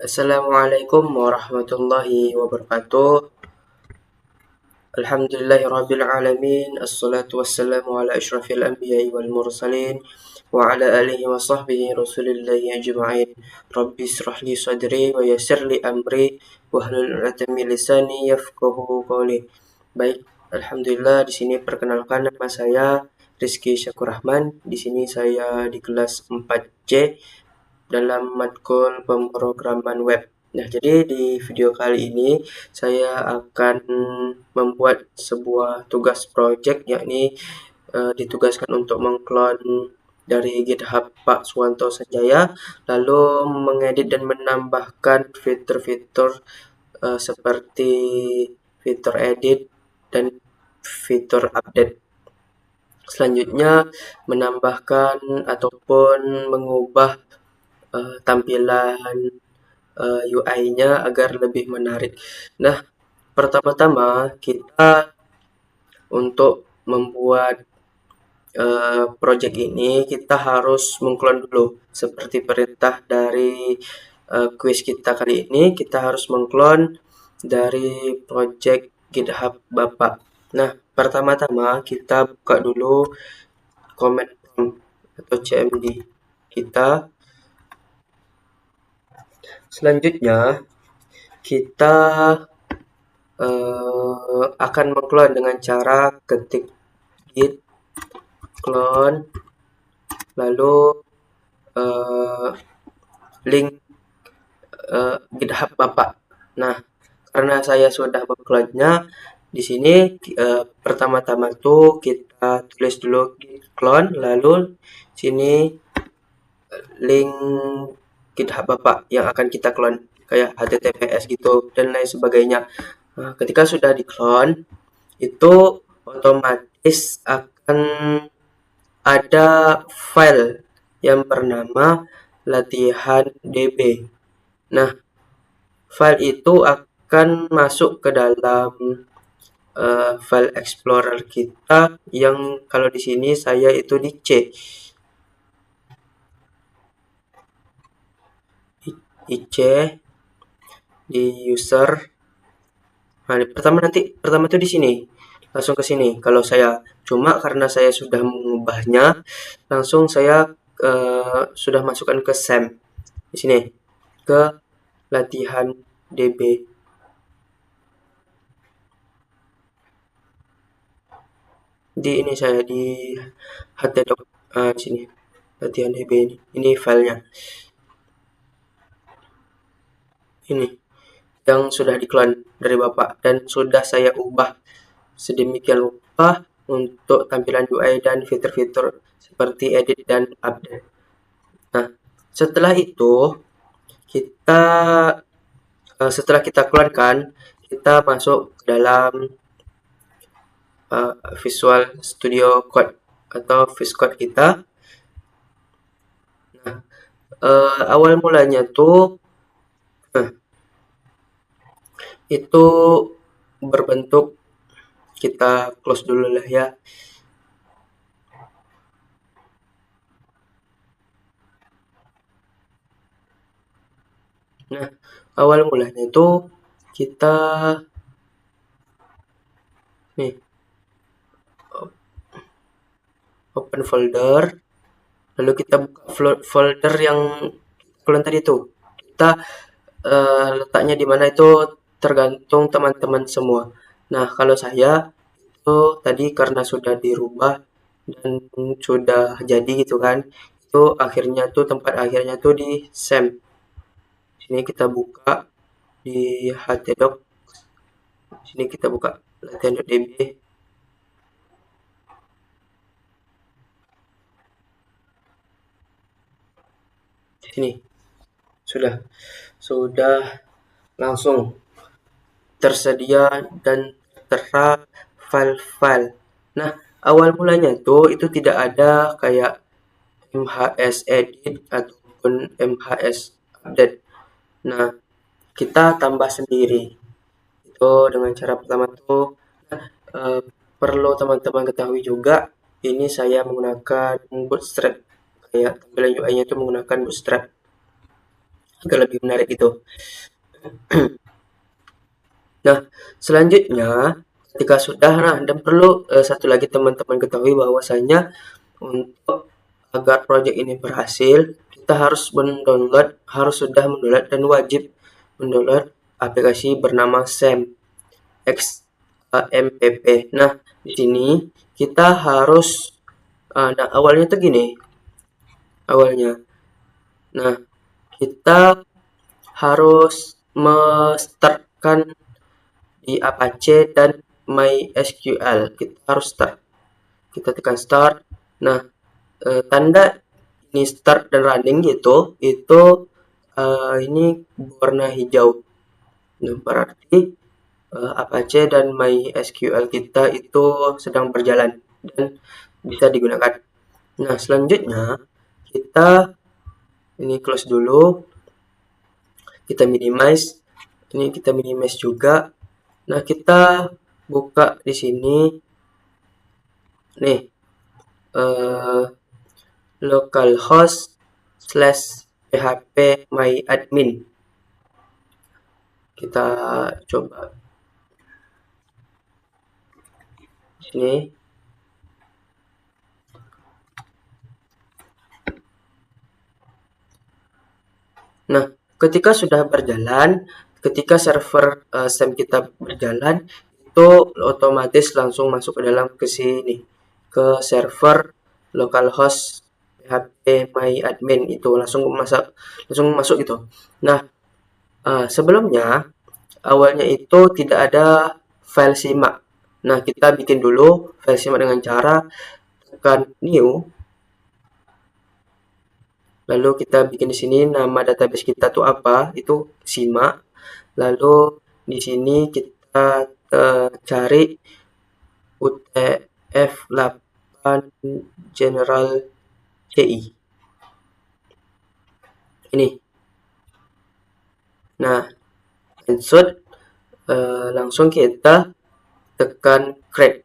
Assalamualaikum warahmatullahi wabarakatuh. Alhamdulillahirrabbilalamin. Assalatu wassalamu ala ashrafil anbiya'i wal mursalin wa ala alihi wa sahbihi rasulillahi ajma'in. Rabbi israh li sadri wa yassir li amri wahlul 'uqdatam min lisani yafqahu qawli. Baik, alhamdulillah di sini perkenalkan nama saya Rizky Syakur Rahman. Di sini saya di kelas 4C dalam matkul pemrograman web. Nah, jadi di video kali ini saya akan membuat sebuah tugas project, yakni ditugaskan untuk mengklon dari GitHub Pak Suwanto Sanjaya, lalu mengedit dan menambahkan fitur-fitur seperti fitur edit dan fitur update. Selanjutnya menambahkan ataupun mengubah tampilan UI-nya agar lebih menarik. Nah, pertama-tama kita untuk membuat project ini kita harus mengklon dulu seperti perintah dari quiz kita kali ini. Kita harus mengklon dari project GitHub Bapak. Nah, pertama-tama kita buka dulu command prompt atau CMD kita. Selanjutnya kita akan mengklon dengan cara ketik git clone lalu link GitHub Bapak. Nah, karena saya sudah mengklonnya, di sini pertama-tama tuh kita tulis dulu git clone, lalu sini link GitHub Bapak yang akan kita clone kayak HTTPS gitu dan lain sebagainya. Nah, ketika sudah diklon, itu otomatis akan ada file yang bernama latihan.db. Nah, file itu akan masuk ke dalam file explorer kita yang kalau di sini saya itu di C. IC di user. Nah, pertama tuh di sini. Langsung ke sini. Kalau saya cuma karena saya sudah mengubahnya, langsung saya sudah masukkan ke SAM. Di sini ke latihan DB. Di ini saya di htdoc di sini. Latihan DB ini. Ini filenya. Ini yang sudah diklon dari Bapak dan sudah saya ubah sedemikian rupa untuk tampilan UI dan fitur-fitur seperti edit dan update. Nah, setelah itu kita setelah kita klonkan, kita masuk ke dalam Visual Studio Code atau VSCode kita. Nah, awal mulanya tuh itu berbentuk, kita close dulu lah ya. Nah, awal mulanya itu kita nih open folder, lalu kita buka folder yang kalian tadi itu. Kita letaknya di mana itu tergantung teman-teman semua. Nah, kalau saya itu tadi karena sudah dirubah dan sudah jadi gitu kan, itu akhirnya tuh tempat akhirnya tuh di SAM. Sini kita buka di htdoc. Sini kita buka latihan.db. Sini sudah langsung tersedia dan tertera file-file. Nah, awal mulanya tuh itu tidak ada kayak MHS edit ataupun MHS update. Nah, kita tambah sendiri. Itu dengan cara pertama tuh perlu teman-teman ketahui juga, ini saya menggunakan Bootstrap. Kayak tampilan UI-nya itu menggunakan Bootstrap. agar lebih menarik itu. Nah, selanjutnya ketika sudah, nah, dan perlu satu lagi teman-teman ketahui bahwasanya untuk agar proyek ini berhasil, kita harus sudah mendownload dan wajib mendownload aplikasi bernama SAM XMPP. Nah, di sini kita harus, nah awalnya tuh gini, awalnya. Nah, kita harus startkan di Apache dan MySQL. Kita harus start. Kita tekan start. Nah, tanda ini start dan running gitu, itu ini warna hijau. Nah, berarti Apache dan MySQL kita itu sedang berjalan dan bisa digunakan. Nah, selanjutnya kita ini close dulu, kita minimize, ini kita minimize juga. Nah, kita buka di sini nih localhost /php myadmin. Kita coba sini. Nah, ketika sudah berjalan, ketika server SAM kita berjalan, itu otomatis langsung masuk ke dalam ke sini, ke server localhost php myadmin, itu langsung masuk gitu. Nah, sebelumnya awalnya itu tidak ada file simak. Nah, kita bikin dulu file simak dengan cara tekan new. Lalu kita bikin di sini nama database kita tuh apa? Itu simak. Lalu di sini kita cari UTF-8 General CI. Ini. Nah, insert langsung kita tekan create.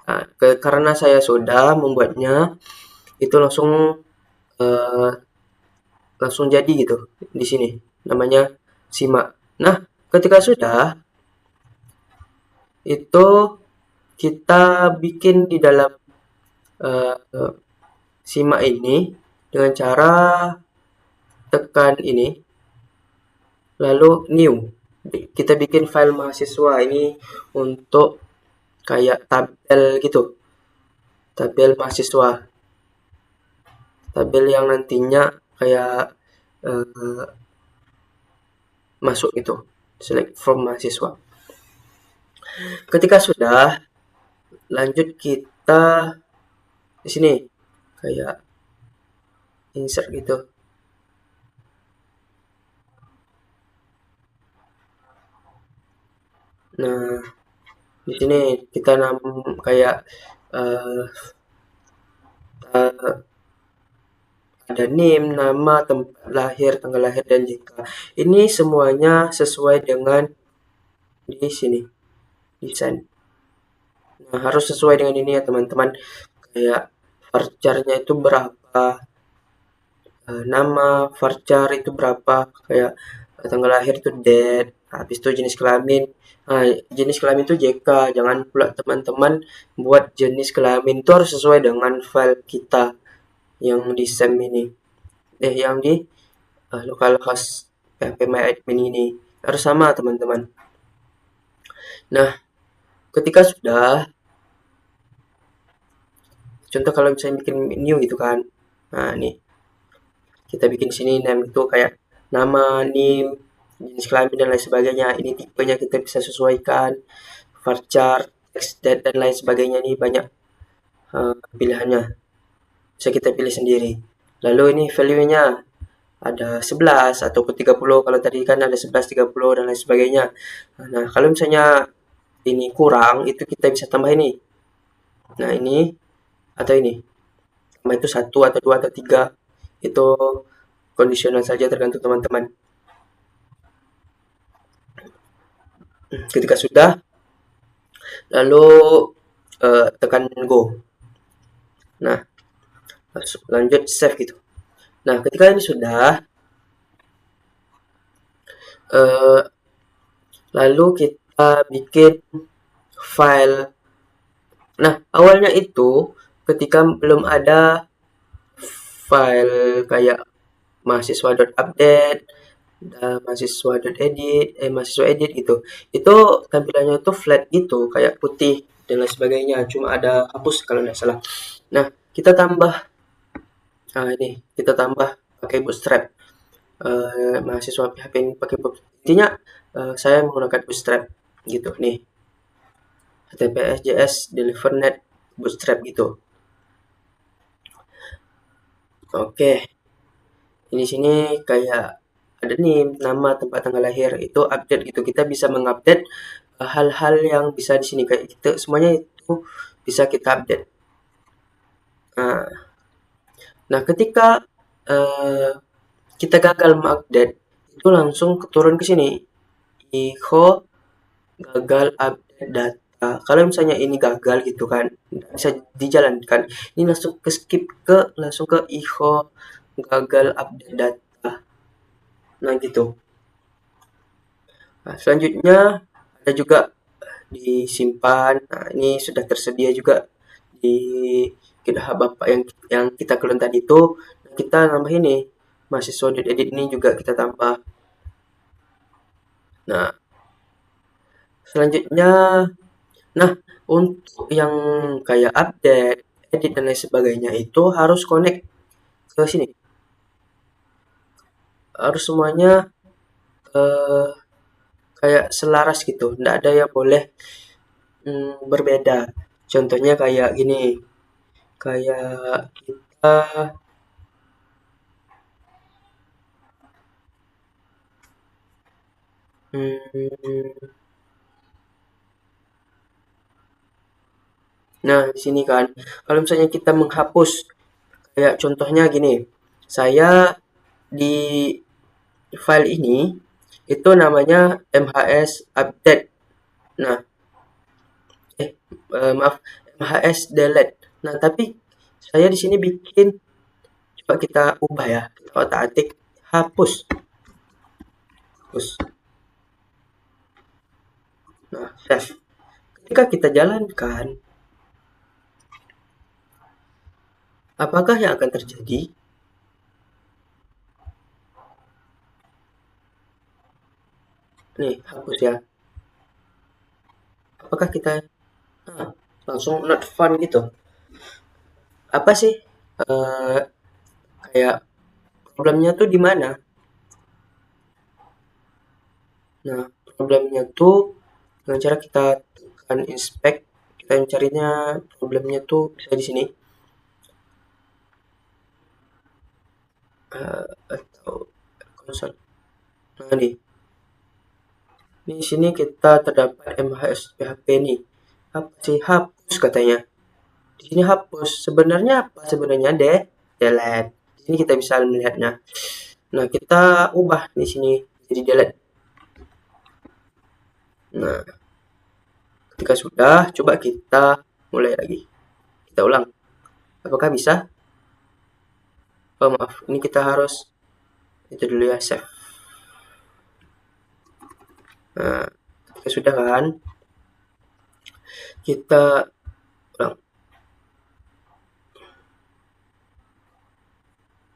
Nah, karena saya sudah membuatnya, itu langsung jadi gitu di sini, namanya simak. Nah, ketika sudah, itu kita bikin di dalam simak ini dengan cara tekan ini, lalu new. Kita bikin file mahasiswa ini untuk kayak tabel gitu, tabel mahasiswa, tabel yang nantinya kayak masuk itu, select from mahasiswa. Ketika sudah, lanjut kita di sini kayak insert gitu. Nah, di sini kita kayak ada name, nama, tempat lahir, tanggal lahir, dan JK. Ini semuanya sesuai dengan di sini, desain. Nah, harus sesuai dengan ini ya teman-teman. Kayak varchar-nya itu berapa, nama varchar itu berapa, kayak tanggal lahir itu date, habis itu jenis kelamin. Nah, jenis kelamin itu JK. Jangan pula teman-teman buat jenis kelamin itu harus sesuai dengan file kita yang di SAM ini. Yang di localhost php myadmin ini harus sama teman-teman. Nah, ketika sudah, contoh kalau misalnya bikin new gitu kan, nah ini kita bikin sini name itu kayak nama, name, jenis kelamin dan lain sebagainya. Ini tipenya kita bisa sesuaikan, varchar, text, date, dan lain sebagainya. Ini banyak pilihannya, bisa kita pilih sendiri. Lalu ini value-nya ada 11 atau 30, kalau tadi kan ada 11, 30 dan lain sebagainya. Nah, kalau misalnya ini kurang, itu kita bisa tambah ini. Nah, ini atau ini. Sama itu 1 atau 2 atau 3. Itu kondisional saja, tergantung teman-teman. Ketika sudah, lalu tekan go. Nah, lanjut save gitu. Nah, ketika ini sudah, Eh, Lalu kita bikin file. Nah, awalnya itu ketika belum ada file kayak mahasiswa.update, mahasiswa edit gitu. Itu tampilannya tuh flat gitu, kayak putih dan lain sebagainya. Cuma ada hapus kalau nggak salah. Nah, kita tambah, ini kita tambah pakai Bootstrap. Mahasiswa PHP ini pakai Bootstrap. Intinya saya menggunakan Bootstrap gitu nih. HTTPS, JS, DeliverNet, Bootstrap gitu. Oke, di sini kayak ada nih nama, tempat, tanggal lahir itu update gitu. Kita bisa mengupdate hal-hal yang bisa di sini kayak gitu. Semuanya itu bisa kita update. Nah, nah, ketika eh, kita gagal mengupdate itu langsung turun ke sini. Echo gagal update data. Kalau misalnya ini gagal gitu kan, nggak bisa dijalankan. Ini langsung ke skip ke langsung ke echo gagal update data. Nah gitu. Nah, selanjutnya ada juga disimpan. Nah, ini sudah tersedia juga di GitHub Bapak yang kita clone tadi itu. Kita tambah ini mahasiswa.edit ini juga kita tambah. Nah, selanjutnya, nah untuk yang kayak update, edit dan lain sebagainya itu harus connect ke sini. Harus semuanya eh, kayak selaras gitu. Nggak ada yang boleh berbeda. Contohnya kayak gini, kayak kita hmm, nah di sini kan, kalau misalnya kita menghapus, kayak contohnya gini, saya di file ini itu namanya MHS update. Nah, maaf, MHS delete. Nah, tapi saya di sini bikin, coba kita ubah ya, kita otak-atik hapus, hapus. Nah, save. Ketika kita jalankan, apakah yang akan terjadi? Nih, hapus ya. Apakah kita nah, langsung not fun gitu? Apa sih eh, kayak problemnya tuh di mana? Nah, problemnya tuh dengan cara kita tekan inspect, kita mencarinya problemnya tuh bisa di sini. Atau konsol. Nah, nih. Di sini kita terdapat MHS PHP nih. Apa sih hapus katanya? Di sini hapus. Sebenarnya apa? Sebenarnya delete. Di sini kita bisa melihatnya. Nah, kita ubah di sini jadi delete. Nah, ketika sudah, coba kita mulai lagi. Kita ulang. Apakah bisa? Oh, maaf. Ini kita harus itu dulu ya, save. Nah, ketika sudah kan, kita ulang.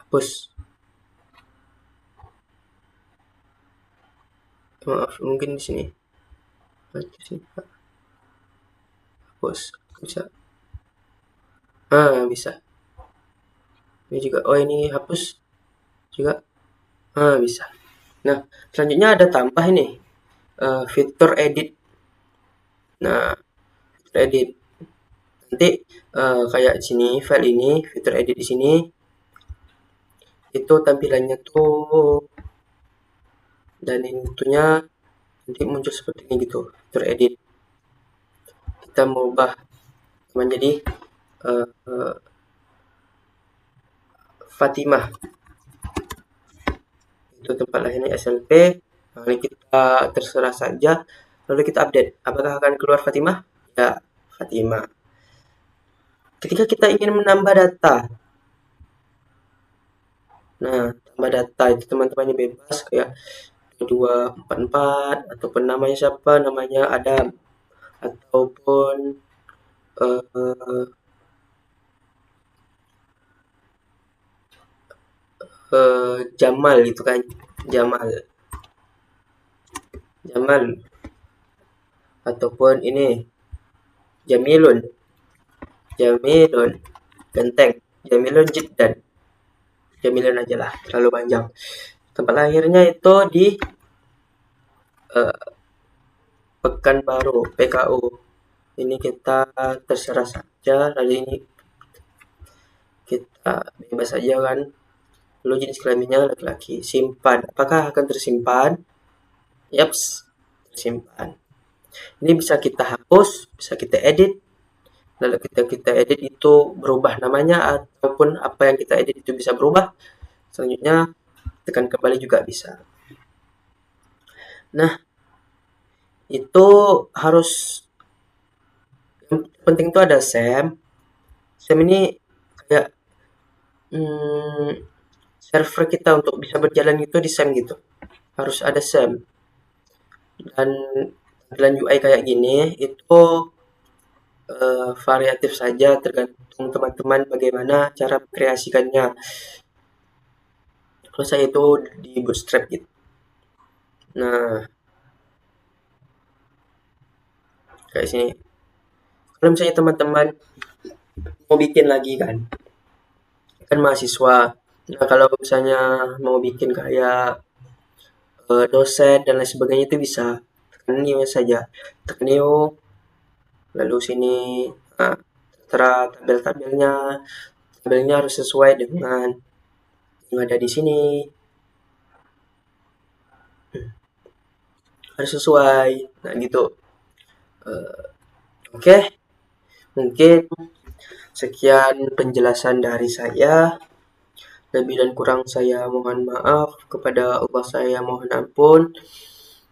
Hapus. Maaf, mungkin di sini. Di sini. Hapus. Bisa. Bisa. Ini juga. Oh, ini hapus juga. Bisa. Nah, selanjutnya ada tambah ini fitur edit. Nah, fitur edit nanti kayak di sini file ini fitur edit di sini itu tampilannya tuh dan intinya nanti muncul seperti ini gitu fitur edit. Kita mau ubah menjadi uh, uh, Fatimah. Itu tempat lahirnya SLP. Nah, ini kita terserah saja. Lalu kita update. Apakah akan keluar Fatimah? Ya, Fatimah. Ketika kita ingin menambah data, nah tambah data itu teman-teman ini bebas kayak 244 ataupun namanya siapa, namanya Adam, ataupun eh, Jamal gitu kan, Jamal, Jamal, ataupun ini Jamilun, Jamilun, genteng, Jamilun Jiddan, Jamilun aja lah, terlalu panjang. Tempat lahirnya itu di eh, Pekanbaru, PKU. Ini kita terserah saja, lalu ini kita bebas saja kan. Lalu jenis kelaminnya laki-laki. Simpan, apakah akan tersimpan? Yaps, tersimpan. Ini bisa kita hapus, bisa kita edit. Lalu kita edit itu berubah namanya, ataupun apa yang kita edit itu bisa berubah. Selanjutnya tekan kembali juga bisa. Nah, itu harus, yang penting itu ada SEM. SEM ini kayak server kita untuk bisa berjalan itu di SEM gitu. Harus ada SEM. Dan tampilan UI kayak gini itu variatif saja, tergantung teman-teman bagaimana cara mengkreasikannya. Kalau saya itu di Bootstrap gitu. Nah, kayak sini. Kalau misalnya teman-teman mau bikin lagi kan mahasiswa. Nah, kalau misalnya mau bikin kayak dosen dan lain sebagainya itu bisa tekan new saja. Tekan new, lalu sini tertera tabel-tabelnya. Tabelnya harus sesuai dengan yang ada di sini. Harus sesuai. Nah, gitu. Oke, mungkin sekian penjelasan dari saya. Lebih dan kurang saya mohon maaf, kepada Allah saya mohon ampun.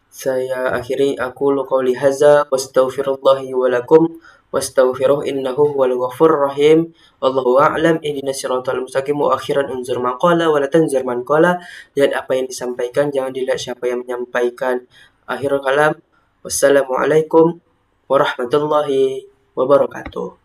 Saya akhiri aku qouli hadza wastaghfirullahi wa lakum wastaghfiruh innahu huwal ghafurur rahim. Wallahu a'lam. Ihdinas siratal mustaqim. Wa akhiran unzur maqala wa la tanzur man qala. Lihat apa yang disampaikan, jangan dilihat siapa yang menyampaikan. Akhirul kalam. Wassalamualaikum warahmatullahi wabarakatuh.